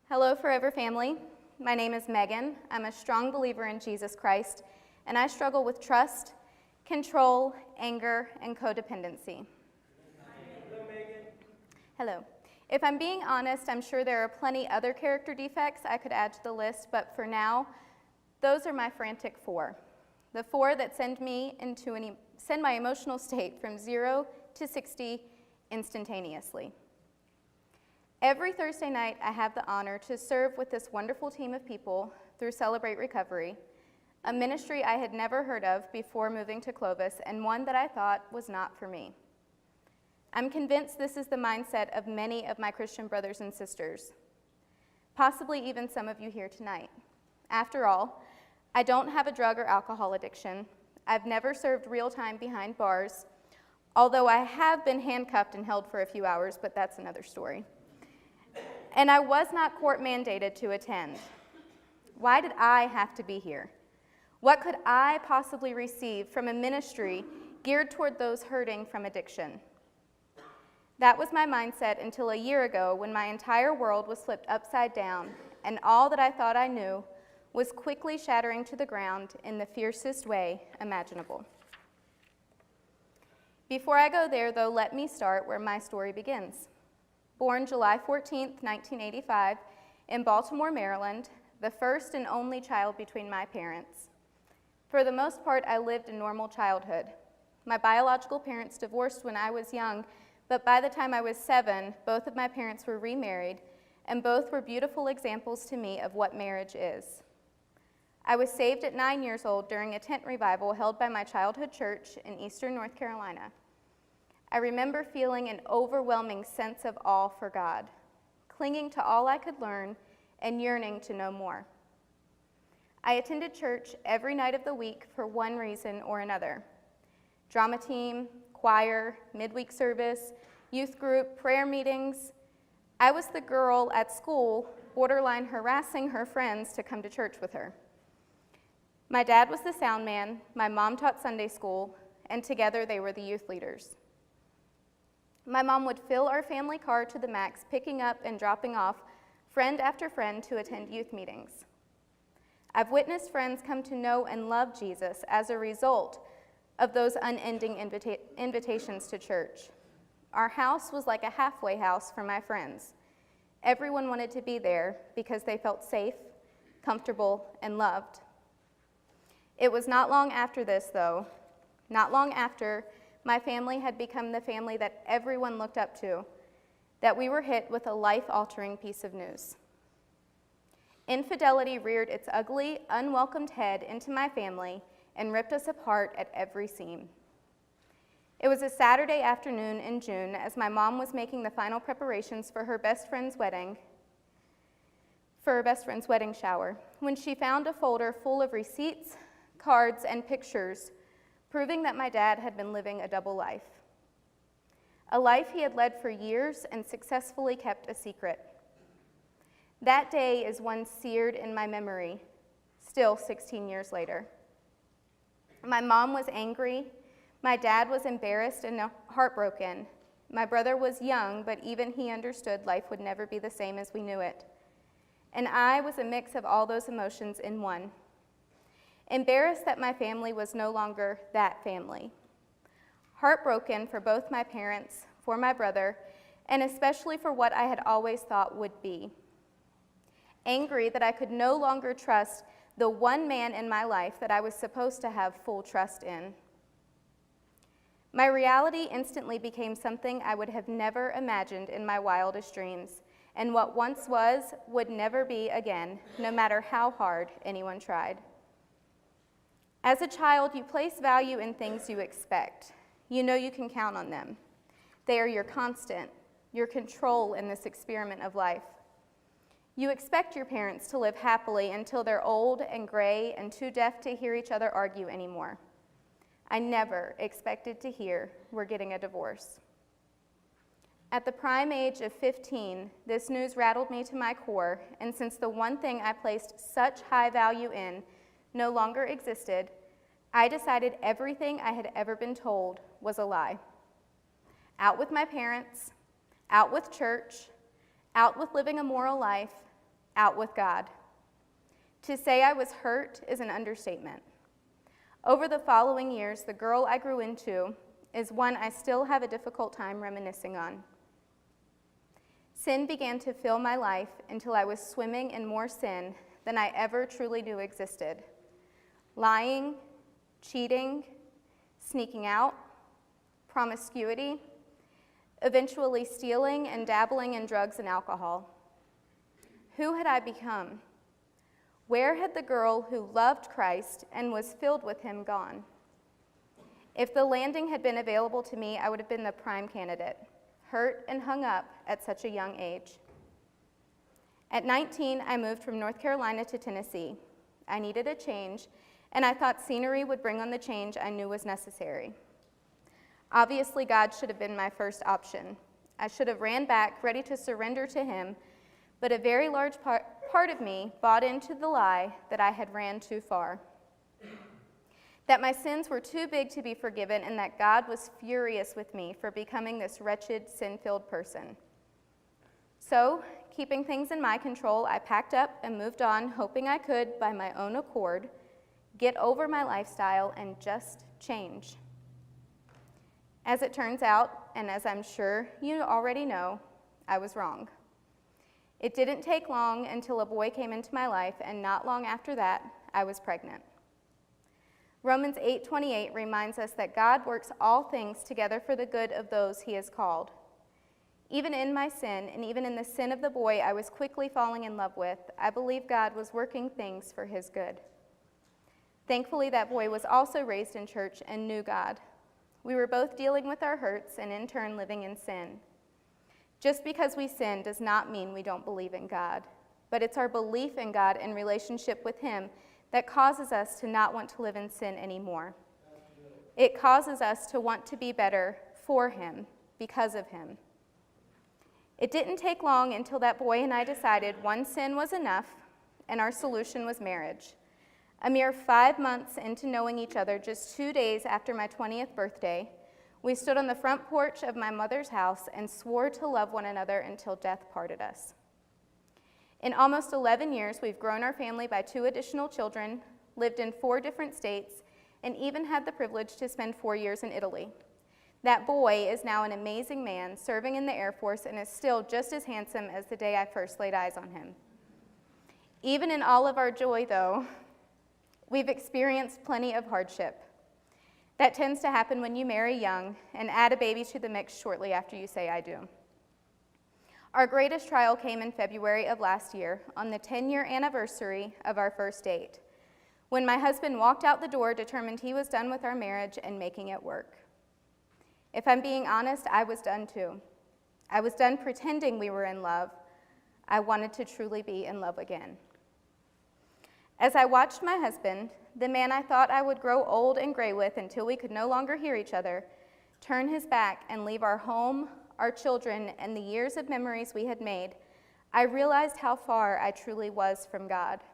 Hello, Forever family. My name is Megan. I'm a strong believer in Jesus Christ, and I struggle with trust, control, anger, and codependency. Hello, Megan. Hello. If I'm being honest, I'm sure there are plenty other character defects I could add to the list, but for now, those are my frantic four. The four that send my emotional state from 0 to 60 instantaneously. Every Thursday night, I have the honor to serve with this wonderful team of people through Celebrate Recovery, a ministry I had never heard of before moving to Clovis, and one that I thought was not for me. I'm convinced this is the mindset of many of my Christian brothers and sisters, possibly even some of you here tonight. After all, I don't have a drug or alcohol addiction. I've never served real time behind bars, although I have been handcuffed and held for a few hours, but that's another story. And I was not court mandated to attend. Why did I have to be here? What could I possibly receive from a ministry geared toward those hurting from addiction? That was my mindset until a year ago when my entire world was flipped upside down and all that I thought I knew was quickly shattering to the ground in the fiercest way imaginable. Before I go there, though, let me start where my story begins. Born July 14th, 1985, in Baltimore, Maryland, the first and only child between my parents. For the most part, I lived a normal childhood. My biological parents divorced when I was young, but by the time I was 7, both of my parents were remarried, and both were beautiful examples to me of what marriage is. I was saved at 9 years old during a tent revival held by my childhood church in eastern North Carolina. I remember feeling an overwhelming sense of awe for God, clinging to all I could learn and yearning to know more. I attended church every night of the week for one reason or another. Drama team, choir, midweek service, youth group, prayer meetings. I was the girl at school borderline harassing her friends to come to church with her. My dad was the sound man, my mom taught Sunday school, and together they were the youth leaders. My mom would fill our family car to the max, picking up and dropping off friend after friend to attend youth meetings. I've witnessed friends come to know and love Jesus as a result of those unending invitations to church. Our house was like a halfway house for my friends. Everyone wanted to be there because they felt safe, comfortable, and loved. It was not long after this, though, not long after my family had become the family that everyone looked up to, that we were hit with a life-altering piece of news. Infidelity reared its ugly, unwelcomed head into my family and ripped us apart at every seam. It was a Saturday afternoon in June as my mom was making the final preparations for her best friend's wedding shower, when she found a folder full of receipts, cards, and pictures proving that my dad had been living a double life. A life he had led for years and successfully kept a secret. That day is one seared in my memory, still 16 years later. My mom was angry, my dad was embarrassed and heartbroken. My brother was young, but even he understood life would never be the same as we knew it. And I was a mix of all those emotions in one. Embarrassed that my family was no longer that family. Heartbroken for both my parents, for my brother, and especially for what I had always thought would be. Angry that I could no longer trust the one man in my life that I was supposed to have full trust in. My reality instantly became something I would have never imagined in my wildest dreams, and what once was would never be again, no matter how hard anyone tried. As a child, you place value in things you expect. You know you can count on them. They are your constant, your control in this experiment of life. You expect your parents to live happily until they're old and gray and too deaf to hear each other argue anymore. I never expected to hear we're getting a divorce. At the prime age of 15, this news rattled me to my core, and since the one thing I placed such high value in no longer existed, I decided everything I had ever been told was a lie. Out with my parents, out with church, out with living a moral life, out with God. To say I was hurt is an understatement. Over the following years, the girl I grew into is one I still have a difficult time reminiscing on. Sin began to fill my life until I was swimming in more sin than I ever truly knew existed. Lying, cheating, sneaking out, promiscuity, eventually stealing and dabbling in drugs and alcohol. Who had I become? Where had the girl who loved Christ and was filled with him gone? If the landing had been available to me, I would have been the prime candidate, hurt and hung up at such a young age. At 19, I moved from North Carolina to Tennessee. I needed a change, and I thought scenery would bring on the change I knew was necessary. Obviously, God should have been my first option. I should have ran back, ready to surrender to him, but a very large part of me bought into the lie that I had ran too far, that my sins were too big to be forgiven, and that God was furious with me for becoming this wretched, sin-filled person. So, keeping things in my control, I packed up and moved on, hoping I could, by my own accord, get over my lifestyle and just change. As it turns out, and as I'm sure you already know, I was wrong. It didn't take long until a boy came into my life, and not long after that, I was pregnant. Romans 8:28 reminds us that God works all things together for the good of those he has called. Even in my sin, and even in the sin of the boy I was quickly falling in love with, I believe God was working things for his good. Thankfully, that boy was also raised in church and knew God. We were both dealing with our hurts and in turn living in sin. Just because we sin does not mean we don't believe in God, but it's our belief in God and relationship with him that causes us to not want to live in sin anymore. It causes us to want to be better for him, because of him. It didn't take long until that boy and I decided one sin was enough, and our solution was marriage. A mere 5 months into knowing each other, just 2 days after my 20th birthday, we stood on the front porch of my mother's house and swore to love one another until death parted us. In almost 11 years, we've grown our family by 2 additional children, lived in 4 different states, and even had the privilege to spend 4 years in Italy. That boy is now an amazing man, serving in the Air Force, and is still just as handsome as the day I first laid eyes on him. Even in all of our joy, though, we've experienced plenty of hardship. That tends to happen when you marry young and add a baby to the mix shortly after you say, "I do." Our greatest trial came in February of last year, on the 10-year anniversary of our first date, when my husband walked out the door determined he was done with our marriage and making it work. If I'm being honest, I was done too. I was done pretending we were in love. I wanted to truly be in love again. As I watched my husband, the man I thought I would grow old and gray with until we could no longer hear each other, turn his back and leave our home, our children, and the years of memories we had made, I realized how far I truly was from God.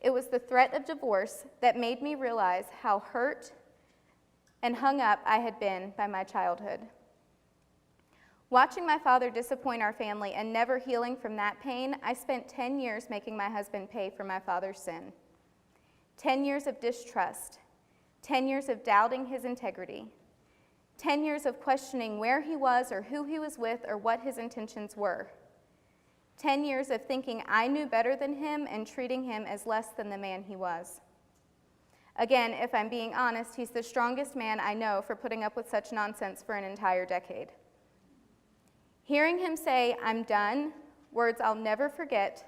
It was the threat of divorce that made me realize how hurt and hung up I had been by my childhood. Watching my father disappoint our family and never healing from that pain, I spent 10 years making my husband pay for my father's sin. 10 years of distrust, 10 years of doubting his integrity, 10 years of questioning where he was or who he was with or what his intentions were. 10 years of thinking I knew better than him and treating him as less than the man he was. Again, if I'm being honest, he's the strongest man I know for putting up with such nonsense for an entire decade. Hearing him say, "I'm done," words I'll never forget,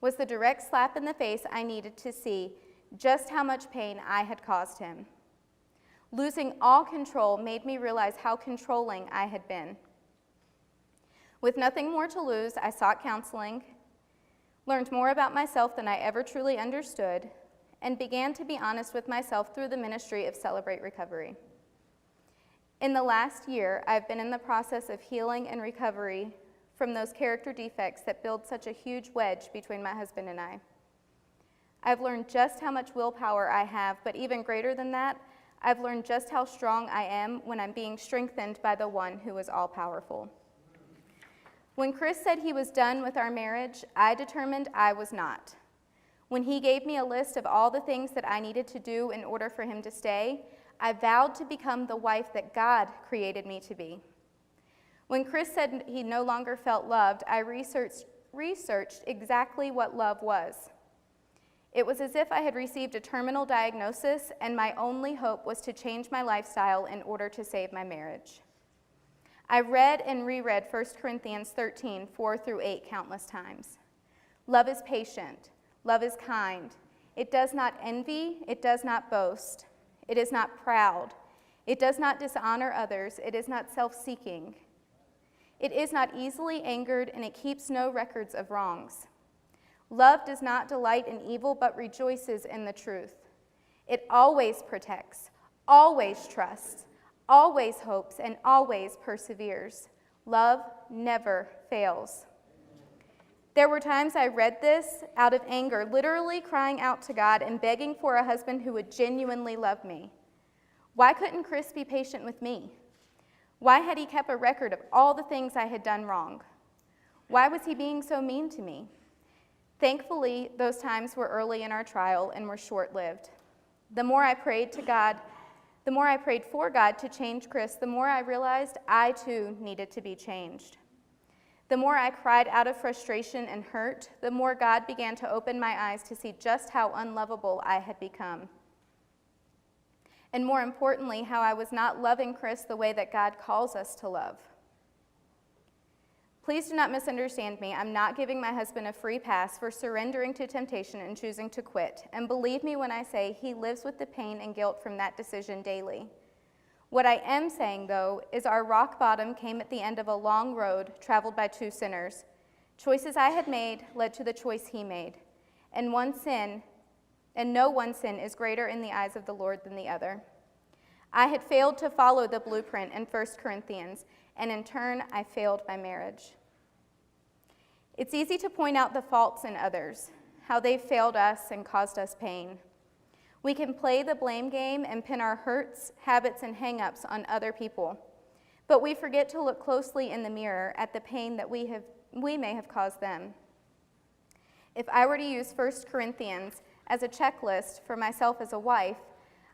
was the direct slap in the face I needed to see just how much pain I had caused him. Losing all control made me realize how controlling I had been. With nothing more to lose, I sought counseling, learned more about myself than I ever truly understood, and began to be honest with myself through the ministry of Celebrate Recovery. In the last year, I've been in the process of healing and recovery from those character defects that build such a huge wedge between my husband and I. I've learned just how much willpower I have, but even greater than that, I've learned just how strong I am when I'm being strengthened by the one who is all-powerful. When Chris said he was done with our marriage, I determined I was not. When he gave me a list of all the things that I needed to do in order for him to stay, I vowed to become the wife that God created me to be. When Chris said he no longer felt loved, I researched exactly what love was. It was as if I had received a terminal diagnosis, and my only hope was to change my lifestyle in order to save my marriage. I read and reread 1 Corinthians 13, 4-8 countless times. Love is patient. Love is kind. It does not envy. It does not boast. It is not proud. It does not dishonor others. It is not self-seeking. It is not easily angered, and it keeps no records of wrongs. Love does not delight in evil, but rejoices in the truth. It always protects, always trusts, always hopes, and always perseveres. Love never fails. There were times I read this out of anger, literally crying out to God and begging for a husband who would genuinely love me. Why couldn't Chris be patient with me? Why had he kept a record of all the things I had done wrong? Why was he being so mean to me? Thankfully, those times were early in our trial and were short-lived. The more I prayed for God to change Chris, the more I realized I too needed to be changed. The more I cried out of frustration and hurt, the more God began to open my eyes to see just how unlovable I had become. And more importantly, how I was not loving Chris the way that God calls us to love. Please do not misunderstand me. I'm not giving my husband a free pass for surrendering to temptation and choosing to quit. And believe me when I say he lives with the pain and guilt from that decision daily. What I am saying, though, is our rock bottom came at the end of a long road traveled by two sinners. Choices I had made led to the choice he made. And no one sin is greater in the eyes of the Lord than the other. I had failed to follow the blueprint in 1 Corinthians, and in turn, I failed my marriage. It's easy to point out the faults in others, how they've failed us and caused us pain. We can play the blame game and pin our hurts, habits, and hang-ups on other people, but we forget to look closely in the mirror at the pain that we may have caused them. If I were to use 1 Corinthians as a checklist for myself as a wife,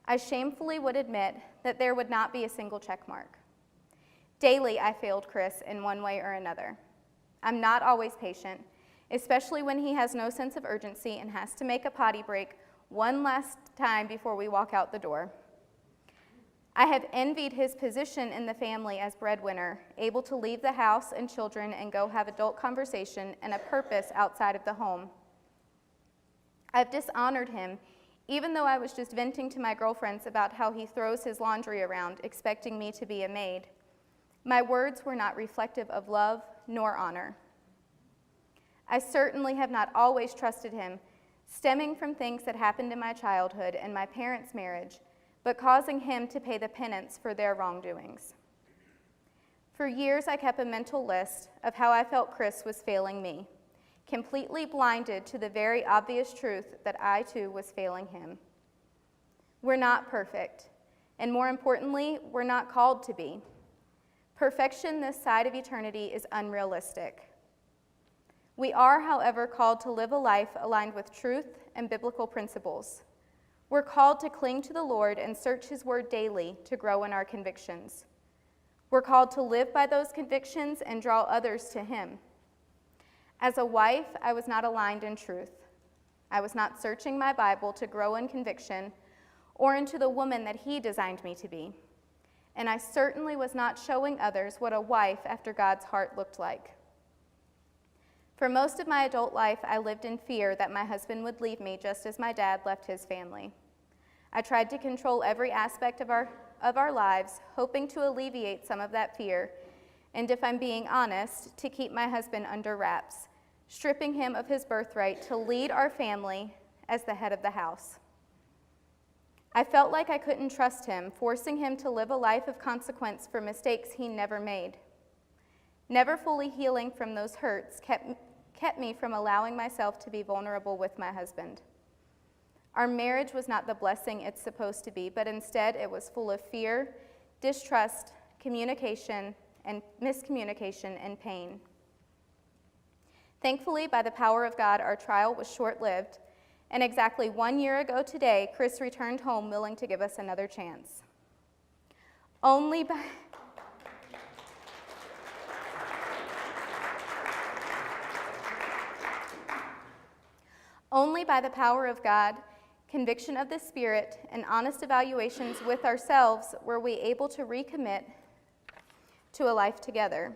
I shamefully would admit that there would not be a single check mark. Daily, I failed Chris in one way or another. I'm not always patient, especially when he has no sense of urgency and has to make a potty break one last time before we walk out the door. I have envied his position in the family as breadwinner, able to leave the house and children and go have adult conversation and a purpose outside of the home. I've dishonored him, even though I was just venting to my girlfriends about how he throws his laundry around, expecting me to be a maid. My words were not reflective of love nor honor. I certainly have not always trusted him, stemming from things that happened in my childhood and my parents' marriage, but causing him to pay the penance for their wrongdoings. For years, I kept a mental list of how I felt Chris was failing me, completely blinded to the very obvious truth that I too was failing him. We're not perfect, and more importantly, we're not called to be. Perfection this side of eternity is unrealistic. We are, however, called to live a life aligned with truth and biblical principles. We're called to cling to the Lord and search His Word daily to grow in our convictions. We're called to live by those convictions and draw others to Him. As a wife, I was not aligned in truth. I was not searching my Bible to grow in conviction or into the woman that He designed me to be. And I certainly was not showing others what a wife after God's heart looked like. For most of my adult life, I lived in fear that my husband would leave me just as my dad left his family. I tried to control every aspect of our lives, hoping to alleviate some of that fear, and if I'm being honest, to keep my husband under wraps, stripping him of his birthright to lead our family as the head of the house. I felt like I couldn't trust him, forcing him to live a life of consequence for mistakes he never made. Never fully healing from those hurts kept me from allowing myself to be vulnerable with my husband. Our marriage was not the blessing it's supposed to be, but instead it was full of fear, distrust, communication, and miscommunication and pain. Thankfully, by the power of God, our trial was short-lived, and exactly 1 year ago today, Chris returned home willing to give us another chance. Only by the power of God, conviction of the Spirit, and honest evaluations with ourselves were we able to recommit to a life together.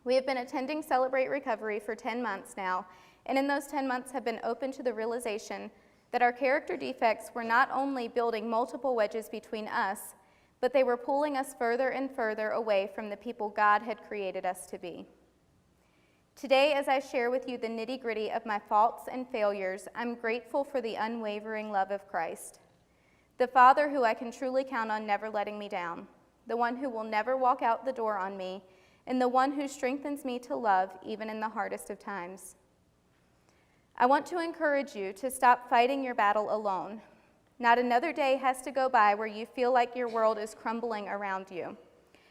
We have been attending Celebrate Recovery for 10 months now, and in those 10 months have been open to the realization that our character defects were not only building multiple wedges between us, but they were pulling us further and further away from the people God had created us to be. Today, as I share with you the nitty-gritty of my faults and failures, I'm grateful for the unwavering love of Christ, the Father who I can truly count on never letting me down, the one who will never walk out the door on me, and the one who strengthens me to love even in the hardest of times. I want to encourage you to stop fighting your battle alone. Not another day has to go by where you feel like your world is crumbling around you,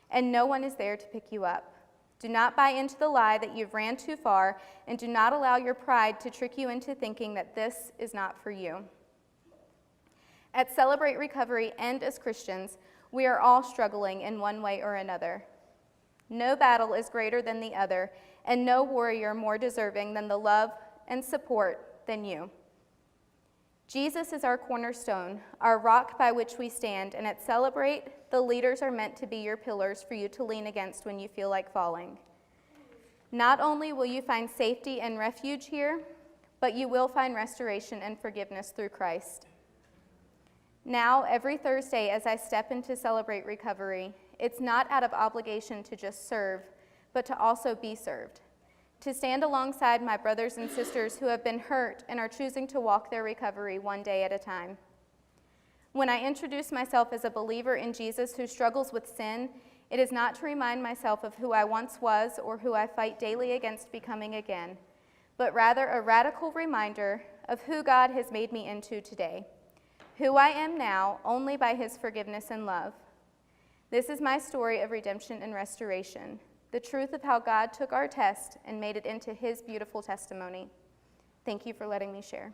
and no one is there to pick you up. Do not buy into the lie that you've ran too far, and do not allow your pride to trick you into thinking that this is not for you. At Celebrate Recovery and as Christians, we are all struggling in one way or another. No battle is greater than the other, and no warrior more deserving than the love and support than you. Jesus is our cornerstone, our rock by which we stand, and at Celebrate, the leaders are meant to be your pillars for you to lean against when you feel like falling. Not only will you find safety and refuge here, but you will find restoration and forgiveness through Christ. Now, every Thursday as I step into Celebrate Recovery, it's not out of obligation to just serve, but to also be served. To stand alongside my brothers and sisters who have been hurt and are choosing to walk their recovery one day at a time. When I introduce myself as a believer in Jesus who struggles with sin, it is not to remind myself of who I once was or who I fight daily against becoming again, but rather a radical reminder of who God has made me into today, who I am now only by his forgiveness and love. This is my story of redemption and restoration, the truth of how God took our test and made it into his beautiful testimony. Thank you for letting me share.